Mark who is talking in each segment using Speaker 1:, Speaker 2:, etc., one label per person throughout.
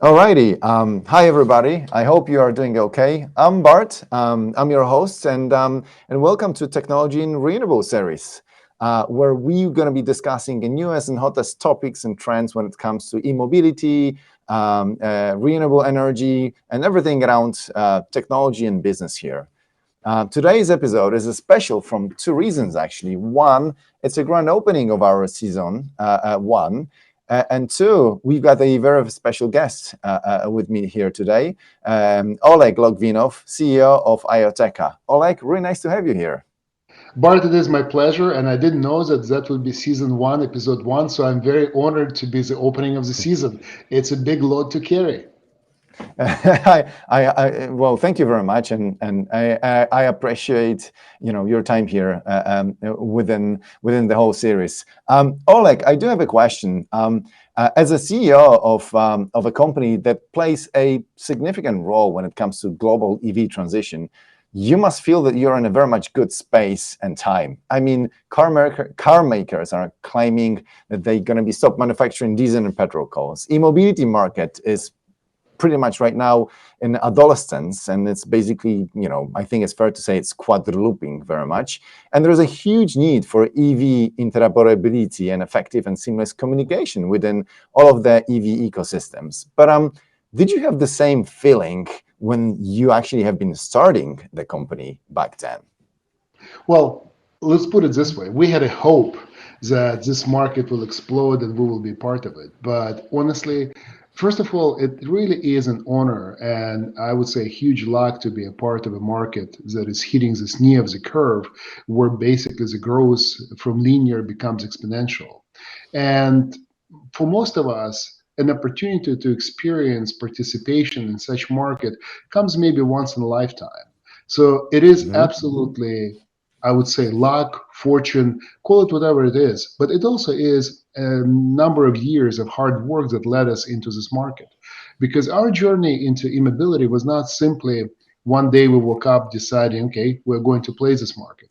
Speaker 1: Alrighty. Hi, everybody. I hope you are doing okay. I'm Bart. I'm your host, and welcome to Technology in Renewable series, where we're going to be discussing the newest and hottest topics and trends when it comes to e-mobility, renewable energy, and everything around technology and business here. Today's episode is a special from two reasons, actually. One, it's a grand opening of our season one. And two, we've got a very special guest with me here today, Oleg Logvinov, CEO of IoTecha. Oleg, really nice to have you here.
Speaker 2: Bart, it is my pleasure, and I didn't know that would be season one, episode one, so I'm very honored to be the opening of the season. It's a big load to carry.
Speaker 1: Well, thank you very much, and I appreciate your time here within the whole series. Oleg, I do have a question. As a CEO of a company that plays a significant role when it comes to global EV transition, you must feel that you're in a very much good space and time. I mean, car makers are claiming that they're going to be stop manufacturing diesel and petrol cars. E-mobility market is pretty much right now in adolescence, and it's basically, I think it's fair to say it's quadrupling very much. And there's a huge need for EV interoperability and effective and seamless communication within all of the EV ecosystems. But did you have the same feeling when you actually have been starting the company back then?
Speaker 2: Well, let's put it this way. We had a hope that this market will explode and we will be part of it. But honestly, first of all, it really is an honor and I would say a huge luck to be a part of a market that is hitting this knee of the curve where basically the growth from linear becomes exponential. And for most of us, an opportunity to experience participation in such market comes maybe once in a lifetime. So it is
Speaker 1: Mhm.
Speaker 2: absolutely, I would say, luck, fortune, call it whatever it is. But it also is a number of years of hard work that led us into this market. Because our journey into e-mobility was not simply one day we woke up deciding, okay, we're going to play this market.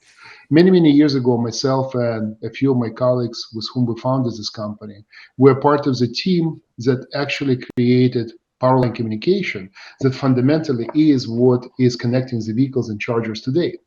Speaker 2: Many, many years ago, myself and a few of my colleagues with whom we founded this company were part of the team that actually created Powerline communication that fundamentally is what is connecting the vehicles and chargers today.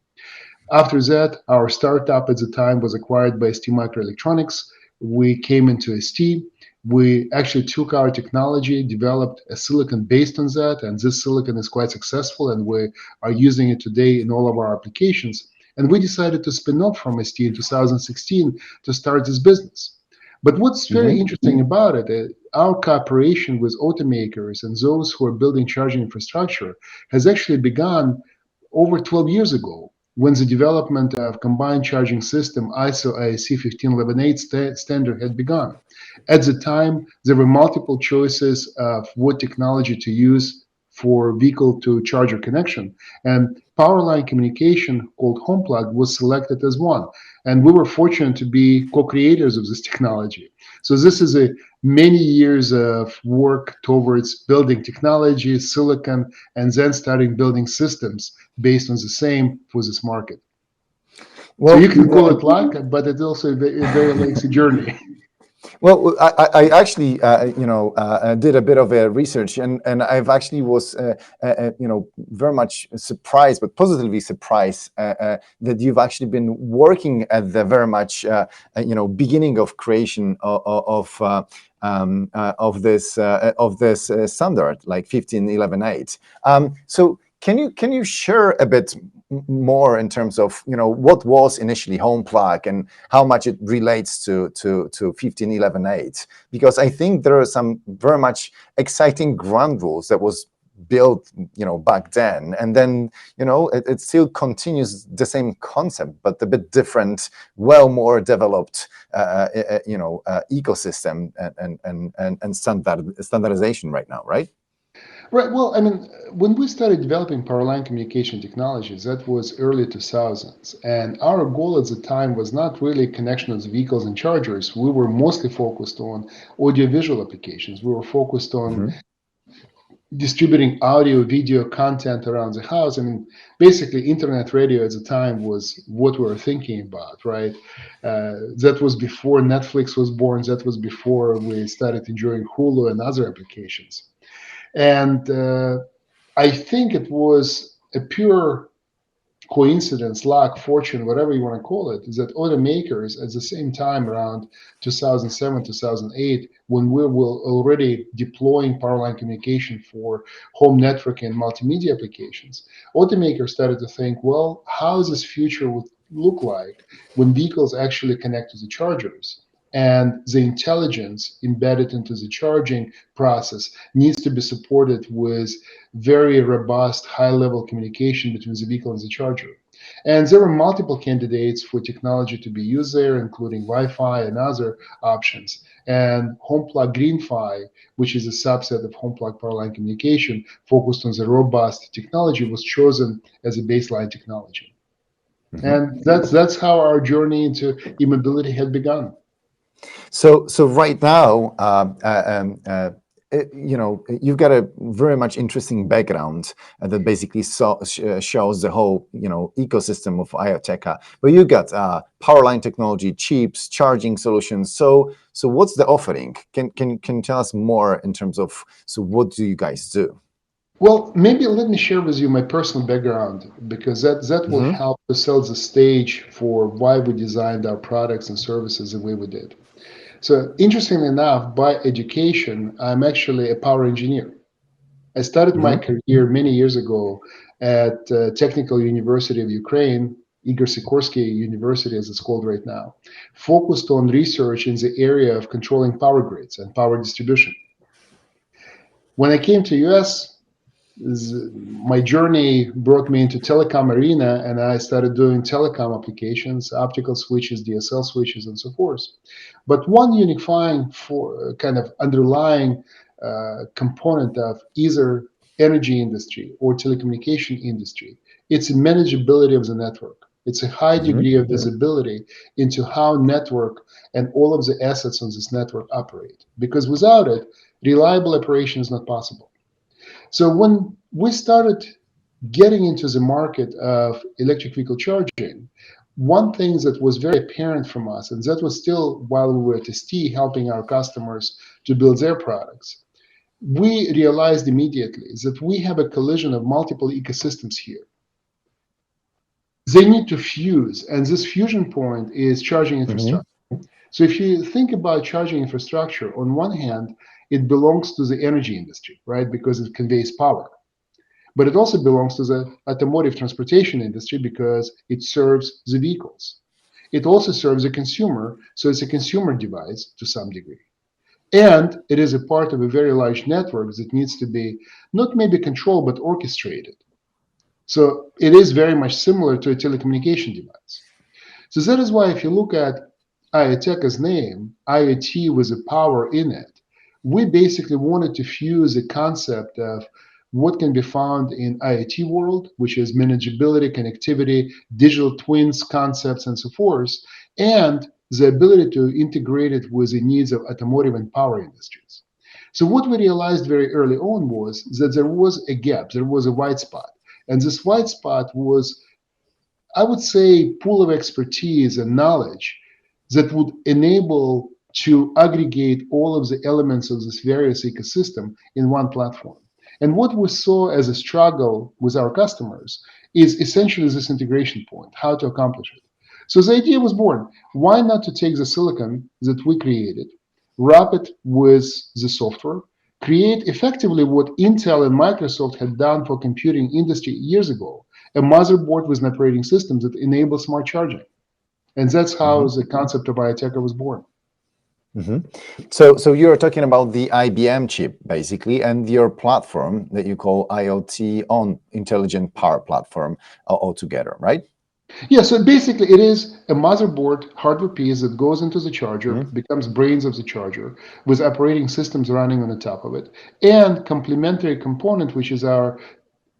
Speaker 2: After that, our startup at the time was acquired by ST Microelectronics. We came into ST. We actually took our technology, developed a silicon based on that, and this silicon is quite successful, and we are using it today in all of our applications. And we decided to spin off from ST in 2016 to start this business. But what's very
Speaker 1: Mhm.
Speaker 2: interesting about it, our cooperation with automakers and those who are building charging infrastructure has actually begun over 12 years ago when the development of combined charging system ISO IEC 15118 standard had begun. At the time, there were multiple choices of what technology to use for vehicle to charger connection, and Powerline communication called HomePlug was selected as one. And we were fortunate to be co-creators of this technology. So this is a many years of work towards building technology, silicon, and then starting building systems based on the same for this market. So you
Speaker 1: Well,
Speaker 2: can call it luck, but it's also a very lengthy journey.
Speaker 1: Well, I actually, did a bit of a research, and I've actually was, very much surprised, but positively surprised that you've actually been working at the very much, beginning of creation of this standard, like 15.11.8. So can you share a bit more in terms of what was initially HomePlug and how much it relates to 15.11.8, because I think there are some very much exciting ground rules that was built back then, and then it still continues the same concept but a bit different, well more developed ecosystem and standardization right now, right?
Speaker 2: Right. Well, I mean, when we started developing Powerline communication technologies, that was early 2000s. And our goal at the time was not really connection of the vehicles and chargers. We were mostly focused on audiovisual applications. We were focused on
Speaker 1: Hmm.
Speaker 2: distributing audio, video content around the house. I mean, basically, internet radio at the time was what we were thinking about, right? That was before Netflix was born. That was before we started enjoying Hulu and other applications. And I think it was a pure coincidence, luck, fortune, whatever you want to call it, is that automakers at the same time around 2007, 2008, when we were already deploying Powerline communication for home networking and multimedia applications, automakers started to think, well, how is this future would look like when vehicles actually connect to the chargers? And the intelligence embedded into the charging process needs to be supported with very robust, high-level communication between the vehicle and the charger. And there were multiple candidates for technology to be used there, including Wi-Fi and other options. And HomePlug GreenFi, which is a subset of HomePlug Powerline communication, focused on the robust technology, was chosen as a baseline technology. And that's how our journey into eMobility had begun.
Speaker 1: So right now, you've got a very much interesting background that basically shows the whole, ecosystem of Ioteka. But you got Powerline technology, chips, charging solutions. So what's the offering? Can you tell us more in terms of, so what do you guys do?
Speaker 2: Well, maybe let me share with you my personal background, because that will help to set the stage for why we designed our products and services the way we did. So interestingly enough, by education, I'm actually a power engineer. I started my career many years ago at Technical University of Ukraine, Igor Sikorsky University, as it's called right now, focused on research in the area of controlling power grids and power distribution. When I came to US, my journey brought me into telecom arena, and I started doing telecom applications, optical switches, DSL switches, and so forth. But one unifying for kind of underlying component of either energy industry or telecommunication industry, it's manageability of the network. It's a high degree of visibility into how network and all of the assets on this network operate. Because without it, reliable operation is not possible. So when we started getting into the market of electric vehicle charging, one thing that was very apparent from us, and that was still while we were at ST helping our customers to build their products, we realized immediately that we have a collision of multiple ecosystems here. They need to fuse, and this fusion point is charging infrastructure. So if you think about charging infrastructure, on one hand, it belongs to the energy industry, right? Because it conveys power. But it also belongs to the automotive transportation industry because it serves the vehicles. It also serves the consumer, so it's a consumer device to some degree. And it is a part of a very large network that needs to be not maybe controlled, but orchestrated. So it is very much similar to a telecommunication device. So that is why if you look at Ioteka's name, IoT with a power in it, we basically wanted to fuse a concept of what can be found in IoT world, which is manageability, connectivity, digital twins concepts, and so forth, and the ability to integrate it with the needs of automotive and power industries. So what we realized very early on was that there was a gap, there was a white spot. And this white spot was, I would say, pool of expertise and knowledge that would enable to aggregate all of the elements of this various ecosystem in one platform. And what we saw as a struggle with our customers is essentially this integration point, how to accomplish it. So the idea was born. Why not to take the silicon that we created, wrap it with the software, create effectively what Intel and Microsoft had done for computing industry years ago, a motherboard with an operating system that enables smart charging. And that's how the concept of Ioteka was born.
Speaker 1: So you're talking about the IBM chip, basically, and your platform that you call IoT on Intelligent Power Platform altogether, right?
Speaker 2: Yeah, so basically it is a motherboard hardware piece that goes into the charger, becomes brains of the charger, with operating systems running on the top of it, and complementary component, which is our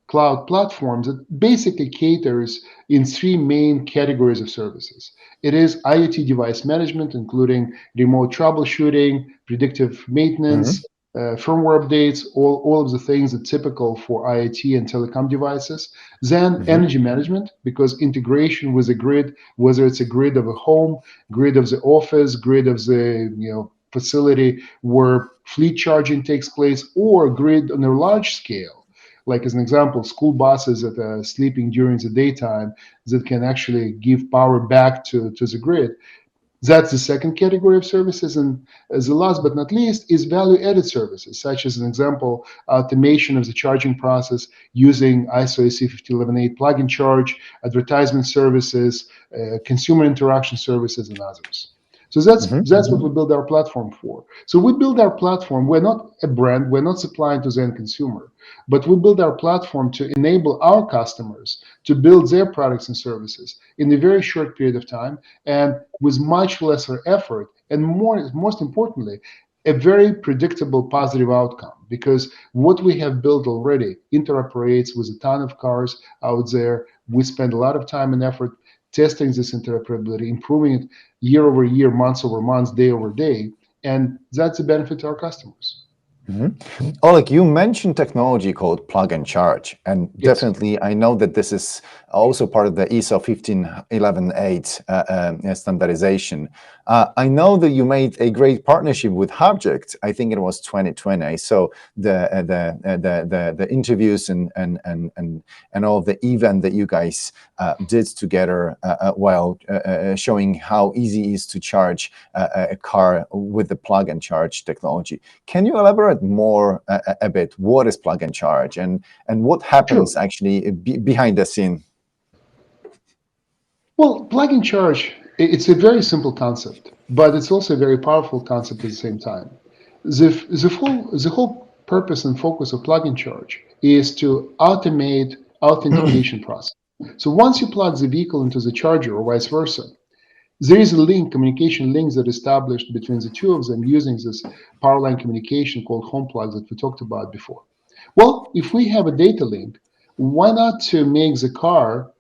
Speaker 2: cloud platforms, that basically caters in three main categories of services. It is IoT device management, including remote troubleshooting, predictive maintenance, firmware updates, all of the things that are typical for IoT and telecom devices. Then energy management, because integration with a grid, whether it's a grid of a home, grid of the office, grid of the facility where fleet charging takes place, or grid on a large scale. Like as an example, school buses that are sleeping during the daytime that can actually give power back to the grid. That's the second category of services. And as the last but not least is value-added services, such as an example, automation of the charging process using ISO AC 15118 plug-in charge, advertisement services, consumer interaction services, and others. So that's what we build our platform for. So we build our platform. We're not a brand. We're not supplying to the end consumer, but we build our platform to enable our customers to build their products and services in a very short period of time and with much lesser effort, and most importantly, a very predictable positive outcome, because what we have built already interoperates with a ton of cars out there. We spend a lot of time and effort testing this interoperability, improving it year over year, months over months, day over day, and that's a benefit to our customers.
Speaker 1: Oleg, you mentioned technology called plug and charge, and
Speaker 2: Yes.
Speaker 1: definitely I know that this is also part of the ISO 15118 standardization. I know that you made a great partnership with Hubject. I think it was 2020. I saw the interviews and all of the event that you guys did together while showing how easy it is to charge a car with the plug and charge technology. Can you elaborate more a bit? What is plug and charge, and what happens actually behind the scene?
Speaker 2: Well, plug and charge, it's a very simple concept, but it's also a very powerful concept at the same time. The whole purpose and focus of plug and charge is to automate authentication process. So once you plug the vehicle into the charger or vice versa, there is a link, communication links that are established between the two of them using this Powerline communication called home plug that we talked about before. Well, if we have a data link, why not to make the car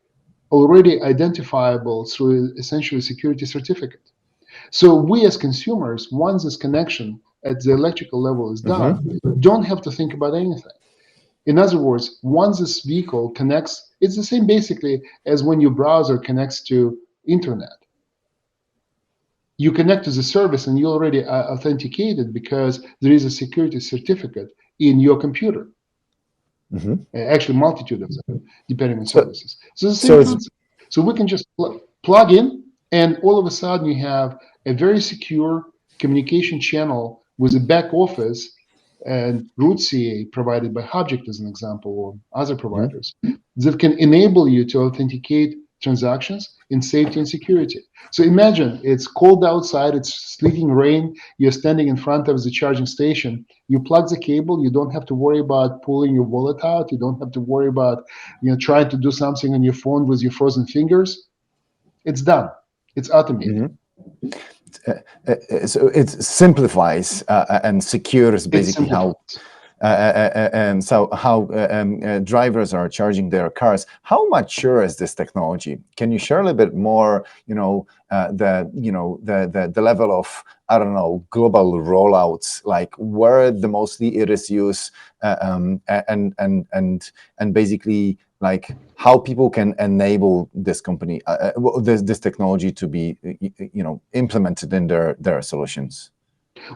Speaker 2: already identifiable through essentially a security certificate? So we as consumers, once this connection at the electrical level is done, don't have to think about anything. In other words, once this vehicle connects, it's the same basically as when your browser connects to internet. You connect to the service and you already are authenticated because there is a security certificate in your computer. Actually, multitude of them, depending on services. So the same concept. So we can just plug in, and all of a sudden you have a very secure communication channel with a back office and root CA provided by Hubject as an example, or other providers, that can enable you to authenticate transactions in safety and security. So imagine it's cold outside, it's sleeting rain, you're standing in front of the charging station, you plug the cable, you don't have to worry about pulling your wallet out, you don't have to worry about trying to do something on your phone with your frozen fingers. It's done. It's automated.
Speaker 1: So it simplifies and secures basically how drivers are charging their cars. How mature is this technology? Can you share a little bit more? The level of, I don't know, global rollouts, like where the mostly it is used, and basically like how people can enable this company, this technology to be, implemented in their solutions.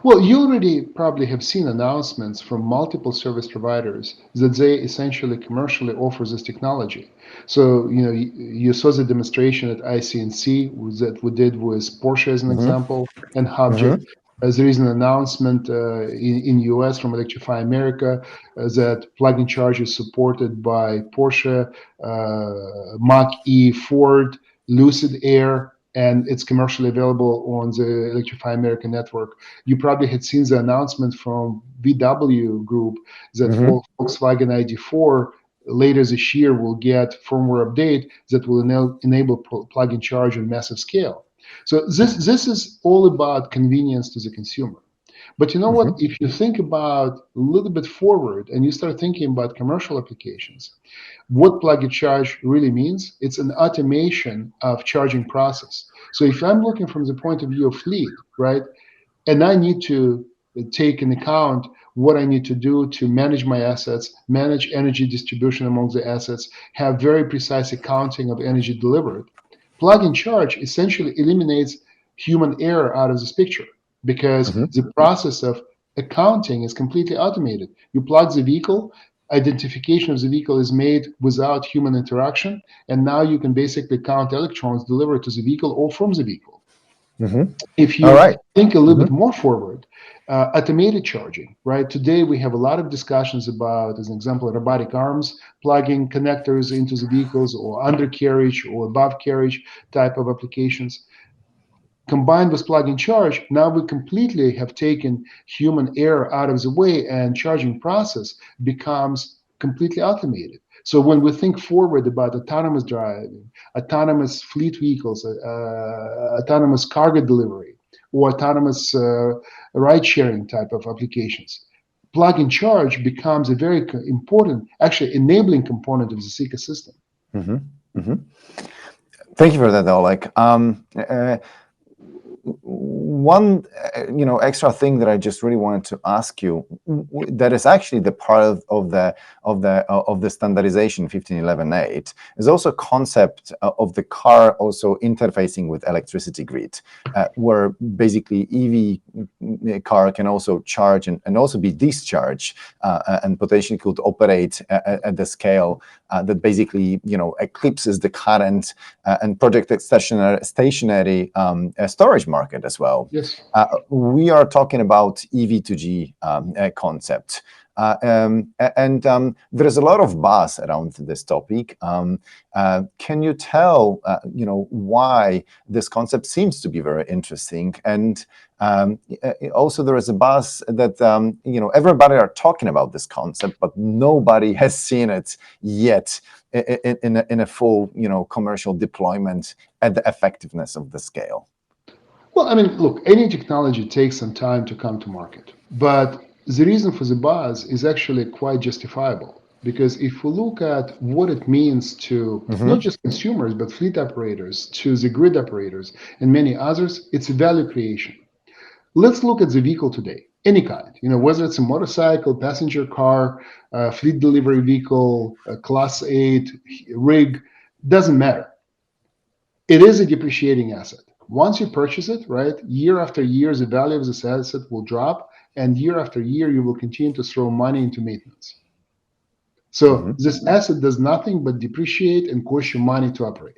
Speaker 2: Well, you already probably have seen announcements from multiple service providers that they essentially commercially offer this technology. So, you saw the demonstration at ICNC that we did with Porsche as an example, and Hubject. There is an announcement in US from Electrify America that plug-in charge is supported by Porsche, Mach-E, Ford, Lucid Air, and it's commercially available on the Electrify America network. You probably had seen the announcement from VW Group that Volkswagen ID4 later this year will get firmware update that will enable plug-in charge on massive scale. So this is all about convenience to the consumer. But you know what? If you think about a little bit forward and you start thinking about commercial applications, what plug and charge really means, it's an automation of charging process. So if I'm looking from the point of view of fleet, right, and I need to take into account what I need to do to manage my assets, manage energy distribution among the assets, have very precise accounting of energy delivered, plug and charge essentially eliminates human error out of this picture. because the process of accounting is completely automated. You plug the vehicle, identification of the vehicle is made without human interaction, and now you can basically count electrons delivered to the vehicle or from the vehicle. If
Speaker 1: All
Speaker 2: you
Speaker 1: right.
Speaker 2: think a little bit more forward, automated charging, right? Today we have a lot of discussions about, as an example, robotic arms, plugging connectors into the vehicles, or undercarriage or above carriage type of applications. Combined with plug and charge, now we completely have taken human error out of the way, and charging process becomes completely automated. So when we think forward about autonomous driving, autonomous fleet vehicles, autonomous cargo delivery, or autonomous ride-sharing type of applications, plug and charge becomes a very important, actually enabling component of this ecosystem.
Speaker 1: Thank you for that, Oleg. One extra thing that I just really wanted to ask you, that is actually the part of the standardization 15.11.8, is also a concept of the car also interfacing with electricity grid, where basically EV car can also charge and also be discharged, and potentially could operate at the scale that basically eclipses the current and projected stationary storage market as well.
Speaker 2: Yes.
Speaker 1: We are talking about EV2G concept. And there is a lot of buzz around this topic. Can you tell, why this concept seems to be very interesting? And also there is a buzz that, everybody are talking about this concept, but nobody has seen it yet in a full, commercial deployment at the effectiveness of the scale.
Speaker 2: Well, I mean, look, any technology takes some time to come to market, but the reason for the buzz is actually quite justifiable. Because if we look at what it means to not just consumers, but fleet operators, to the grid operators, and many others, it's value creation. Let's look at the vehicle today, any kind, whether it's a motorcycle, passenger car, fleet delivery vehicle, Class 8, rig, doesn't matter. It is a depreciating asset. Once you purchase it, right, year after year, the value of this asset will drop, and year after year, you will continue to throw money into maintenance. So this asset does nothing but depreciate and cost you money to operate.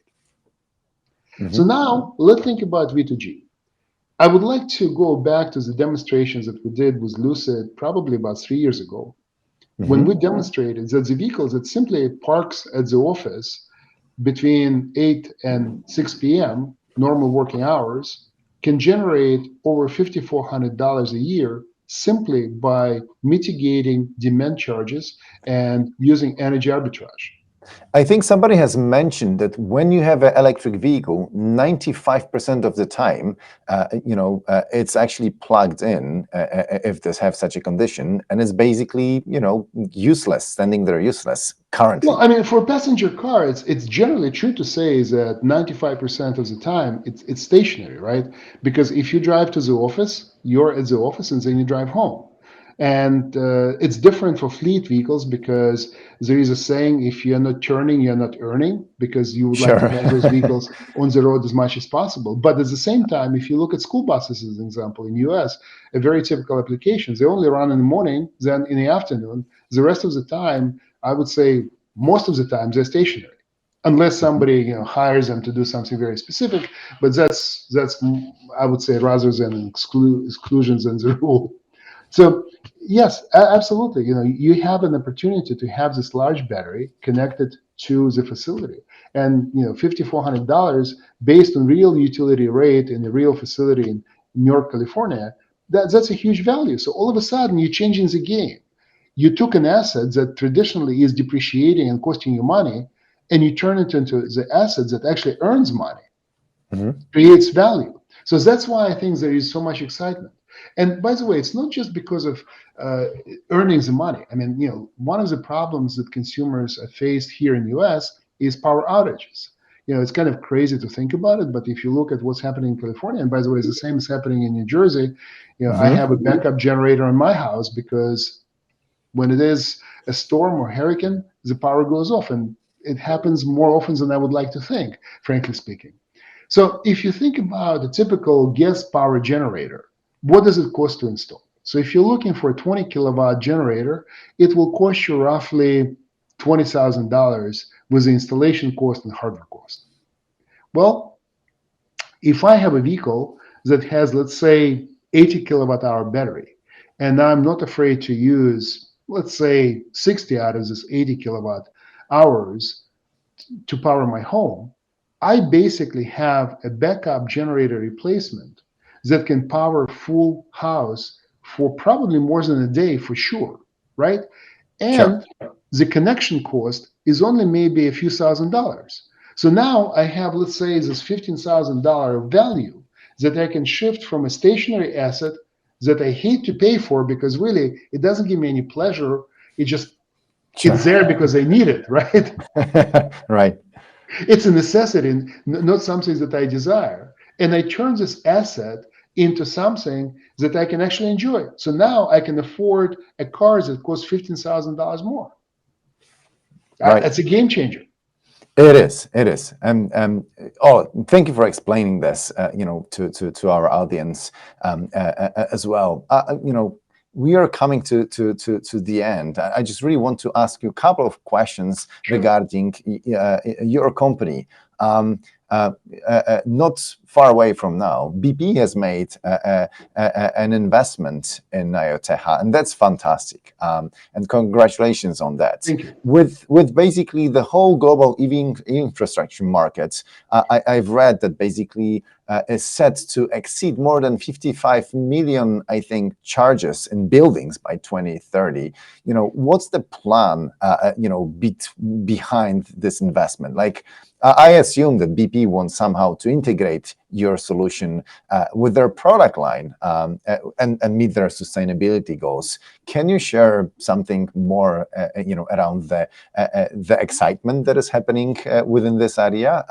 Speaker 2: So now let's think about V2G. I would like to go back to the demonstrations that we did with Lucid probably about 3 years ago, when we demonstrated that the vehicles that simply parks at the office between 8 and 6 p.m., normal working hours, can generate over $5,400 a year simply by mitigating demand charges and using energy arbitrage.
Speaker 1: I think somebody has mentioned that when you have an electric vehicle, 95% of the time, it's actually plugged in, if this have such a condition, and it's basically, useless, standing there useless currently.
Speaker 2: Well, I mean, for a passenger car, it's generally true to say that 95% of the time it's stationary, right? Because if you drive to the office, you're at the office, and then you drive home. And it's different for fleet vehicles, because there is a saying, if you're not turning, you're not earning, because you would like to have those vehicles on the road as much as possible. But at the same time, if you look at school buses, as an example, in the US, a very typical application, they only run in the morning, then in the afternoon. The rest of the time, I would say most of the time, they're stationary, unless somebody hires them to do something very specific. But that's I would say, rather than an exclusions than the rule. So yes, absolutely. You have an opportunity to have this large battery connected to the facility, and $5,400 based on real utility rate in a real facility in New York, California. That's a huge value. So all of a sudden, you're changing the game. You took an asset that traditionally is depreciating and costing you money, and you turn it into the asset that actually earns money, creates value. So that's why I think there is so much excitement. And by the way, it's not just because of earning the money. I mean, one of the problems that consumers have faced here in the US is power outages. It's kind of crazy to think about it, but if you look at what's happening in California, and by the way, the same is happening in New Jersey, I have a backup generator on my house, because when it is a storm or hurricane, the power goes off, and it happens more often than I would like to think, frankly speaking. So if you think about a typical gas power generator, what does it cost to install? So if you're looking for a 20 kilowatt generator, it will cost you roughly $20,000 with the installation cost and hardware cost. Well, if I have a vehicle that has, let's say, 80 kilowatt hour battery, and I'm not afraid to use, let's say, 60 out of this 80 kilowatt hours to power my home, I basically have a backup generator replacement that can power full house for probably more than a day for sure, right?
Speaker 1: Sure.
Speaker 2: And the connection cost is only maybe a few $1,000s. So now I have, let's say, this $15,000 value that I can shift from a stationary asset that I hate to pay for because really it doesn't give me any pleasure. It just
Speaker 1: Sure.
Speaker 2: it's there because I need it, right?
Speaker 1: Right.
Speaker 2: It's a necessity, not something that I desire. And I turn this asset into something that I can actually enjoy. So now I can afford a car that costs $15,000 more.
Speaker 1: Right.
Speaker 2: That's a game changer.
Speaker 1: It is. It is. Oh, thank you for explaining this, to our audience as well. We are coming to the end. I just really want to ask you a couple of questions regarding your company. Not far away from now, BP has made an investment in Ioteka, and that's fantastic. And congratulations on that.
Speaker 2: Thank you.
Speaker 1: With basically the whole global EV infrastructure market, I've read that basically is set to exceed more than 55 million, I think, charges in buildings by 2030. What's the plan, behind this investment? Like, I assume that BP wants somehow to integrate your solution with their product line and meet their sustainability goals. Can you share something more, around the excitement that is happening within this area?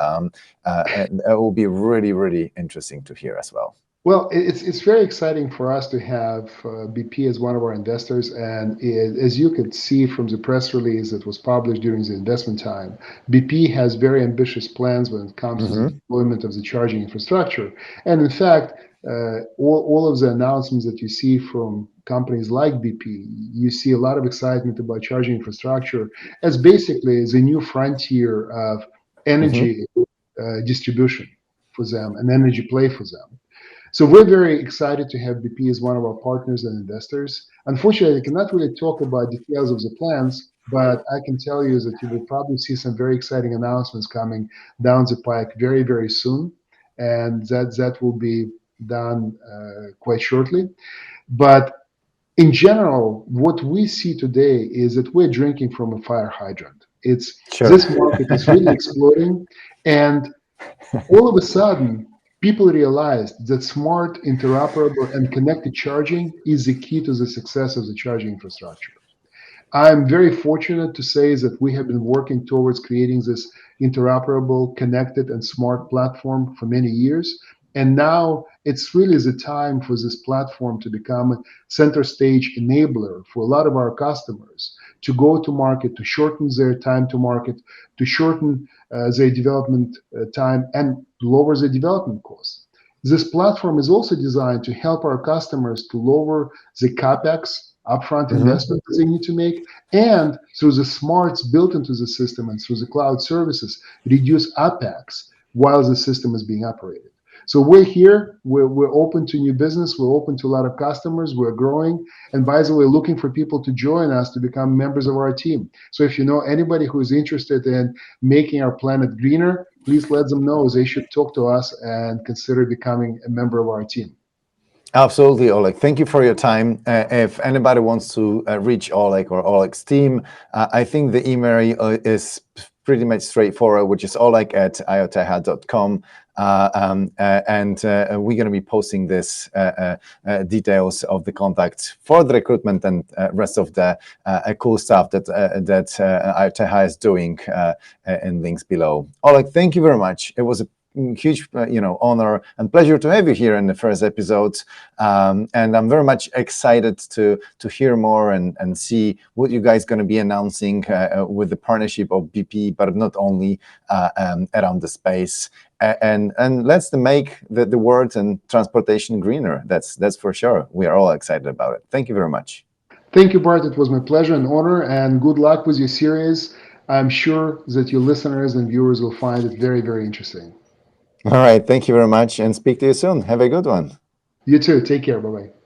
Speaker 1: And it will be really, really interesting to hear as well.
Speaker 2: Well, it's very exciting for us to have BP as one of our investors, and as you could see from the press release that was published during the investment time, BP has very ambitious plans when it comes to the deployment of the charging infrastructure. And in fact, all of the announcements that you see from companies like BP, you see a lot of excitement about charging infrastructure as basically the new frontier of energy distribution for them, an energy play for them. So we're very excited to have BP as one of our partners and investors. Unfortunately, I cannot really talk about details of the plans, but I can tell you that you will probably see some very exciting announcements coming down the pike very, very soon, and that will be done quite shortly. But in general, what we see today is that we're drinking from a fire hydrant. This market is really exploding, and all of a sudden, people realized that smart, interoperable, and connected charging is the key to the success of the charging infrastructure. I'm very fortunate to say that we have been working towards creating this interoperable, connected, and smart platform for many years. And now it's really the time for this platform to become a center stage enabler for a lot of our customers to go to market, to shorten their time to market, to shorten their development time and lower the development costs. This platform is also designed to help our customers to lower the CapEx upfront investment that they need to make, and through the smarts built into the system and through the cloud services, reduce APACs while the system is being operated. So we're here, we're open to new business, we're open to a lot of customers, we're growing, and by the way, looking for people to join us to become members of our team. So if you know anybody who is interested in making our planet greener, please let them know they should talk to us and consider becoming a member of our team.
Speaker 1: Absolutely, Oleg. Thank you for your time. If anybody wants to reach Oleg or Oleg's team, I think the email is pretty much straightforward, which is oleg@iotecha.com. And we're going to be posting this details of the contact for the recruitment and rest of the cool stuff that Ioteka is doing in links below. Oleg, thank you very much. It was a huge, honor and pleasure to have you here in the first episode. And I'm very much excited to hear more and see what you guys going to be announcing with the partnership of BP, but not only around the space. And let's make the world and transportation greener. That's for sure. We are all excited about it. Thank you very much.
Speaker 2: Thank you, Bart. It was my pleasure and honor, and good luck with your series. I'm sure that your listeners and viewers will find it very, very interesting.
Speaker 1: All right. Thank you very much, and speak to you soon. Have a good one.
Speaker 2: You too. Take care. Bye-bye.